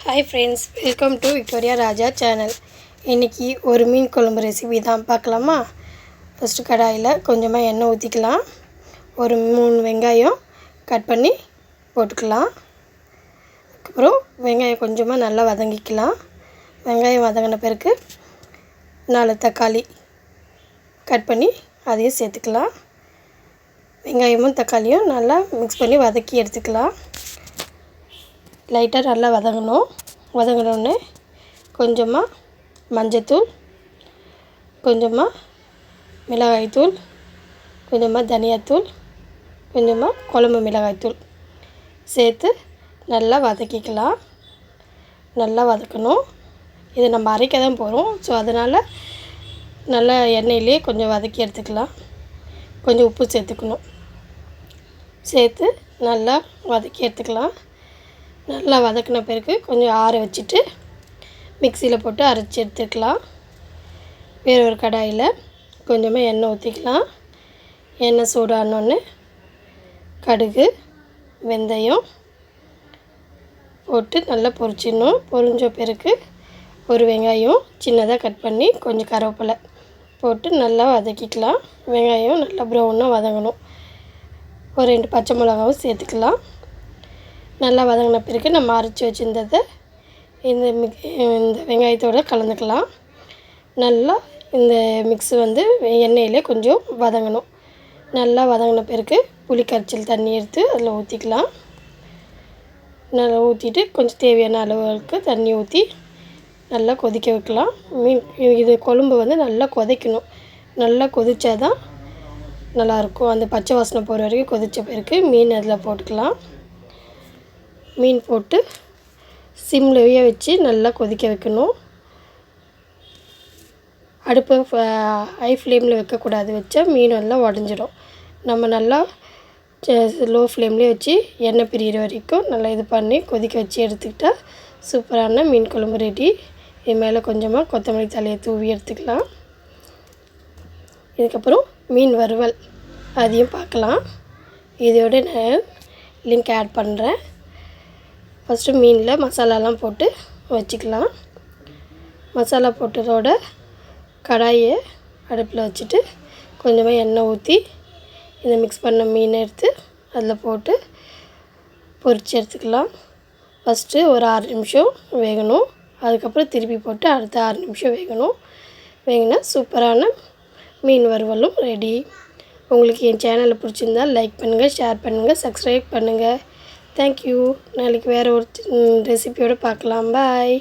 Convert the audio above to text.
hi friends welcome to Victoria Raja channel इनकी और mean कुழம்பு recipe தான் பார்க்கலாமா फर्स्ट கடாயில கொஞ்சமா எண்ணெய் ஊத்திக்கலாம் ஒரு 3 வெங்காயம் கட் பண்ணி போட்டுக்கலாம் அப்புறம் வெங்காயம் கொஞ்சமா நல்லா வதங்கிக்கலாம் வெங்காயம் வதங்கின பிறகு 4 தக்காளி கட் பண்ணி அதையும் சேர்த்துக்கலாம் வெங்காயமும் தக்காளியும் நல்லா mix பண்ணி வதக்கி எடுத்துக்கலாம் லைட்டாக நல்லா வதங்கணும்னே கொஞ்சமாக மஞ்சத்தூள் கொஞ்சமாக மிளகாய்த்தூள் கொஞ்சமாக தனியாத்தூள் கொஞ்சமாக குழம்பு மிளகாய்த்தூள் சேர்த்து நல்லா வதக்கிக்கலாம் நல்லா வதக்கணும் இது நம்ம அரைக்க தான் போகிறோம் ஸோ அதனால் நல்லா எண்ணெயிலே கொஞ்சம் வதக்கி எடுத்துக்கலாம் கொஞ்சம் உப்பு சேர்த்துக்கணும் சேர்த்து நல்லா வதக்கி எடுத்துக்கலாம் நல்லா வதக்கின பிறகு கொஞ்சம் ஆற வச்சுட்டு மிக்ஸியில் போட்டு அரைச்சி எடுத்துக்கலாம் வேறு ஒரு கடாயில் கொஞ்சமாக எண்ணெய் ஊற்றிக்கலாம் எண்ணெய் சூடானோடனே கடுகு வெந்தயம் போட்டு நல்லா பொரிச்சிடணும் பொரிஞ்ச பிறகு ஒரு வெங்காயம் சின்னதாக கட் பண்ணி கொஞ்சம் கருவேப்பிலை போட்டு நல்லா வதக்கிக்கலாம் வெங்காயம் நல்லா ப்ரௌனாக வதங்கணும் ஒரு 2 பச்சை மிளகாவும் சேர்த்துக்கலாம் நல்லா வதங்கின பிறகு நம்ம அரைச்சி வச்சிருந்ததை இந்த வெங்காயத்தோடு கலந்துக்கலாம் நல்லா இந்த மிக்ஸ் வந்து எண்ணெயிலே கொஞ்சம் வதங்கணும் நல்லா வதங்கின பிறகு புளி கரைச்சல் தண்ணி எடுத்து அதில் ஊற்றிக்கலாம் நல்லா ஊற்றிட்டு கொஞ்சம் தேவையான அளவுக்கு தண்ணி ஊற்றி நல்லா கொதிக்க வைக்கலாம் இது குழம்பு வந்து நல்லா கொதிக்கணும் நல்லா கொதிச்சா தான் நல்லாயிருக்கும் அந்த பச்சை வாசனை போகிற வரைக்கும் கொதித்த பிறகு மீன் அதில் போட்டுக்கலாம் மீன் போட்டு சிம்லயே வச்சு நல்லா கொதிக்க வைக்கணும் அடுப்பு ஹை ஃப்ளேமில் வைக்கக்கூடாது வச்சா மீன் எல்லாம் உடஞ்சிடும் நம்ம நல்லா லோ ஃப்ளேம்லேயே வச்சு எண்ணெய் பிரிகிற வரைக்கும் நல்லா இது பண்ணி கொதிக்க வச்சு எடுத்துக்கிட்டால் சூப்பரான மீன் குழம்பு ரெடி இது மேலே கொஞ்சமாக கொத்தமல்லி தழையை தூவி எடுத்துக்கலாம் இதுக்கப்புறம் மீன் வறுவல் அதையும் பார்க்கலாம் இதோட நான் லிங்க் ஆட் பண்ணுறேன் ஃபஸ்ட்டு மீனில் மசாலாலாம் போட்டு வச்சுக்கலாம் மசாலா போட்டதோட கடாயை அடுப்பில் வச்சுட்டு கொஞ்சமாக எண்ணெய் ஊற்றி இதை மிக்ஸ் பண்ண மீனை எடுத்து அதில் போட்டு பொரித்து எடுத்துக்கலாம் ஃபஸ்ட்டு ஒரு 6 நிமிஷம் வேகணும் அதுக்கப்புறம் திருப்பி போட்டு அடுத்த 6 நிமிஷம் வேகினா சூப்பரான மீன் வறுவலும் ரெடி உங்களுக்கு என் சேனலை பிடிச்சிருந்தால் லைக் பண்ணுங்கள் ஷேர் பண்ணுங்கள் சப்ஸ்கிரைப் பண்ணுங்கள் தேங்க்யூ நாளைக்கு வேறு ஒரு ரெசிபியோடு பார்க்கலாம் பாய்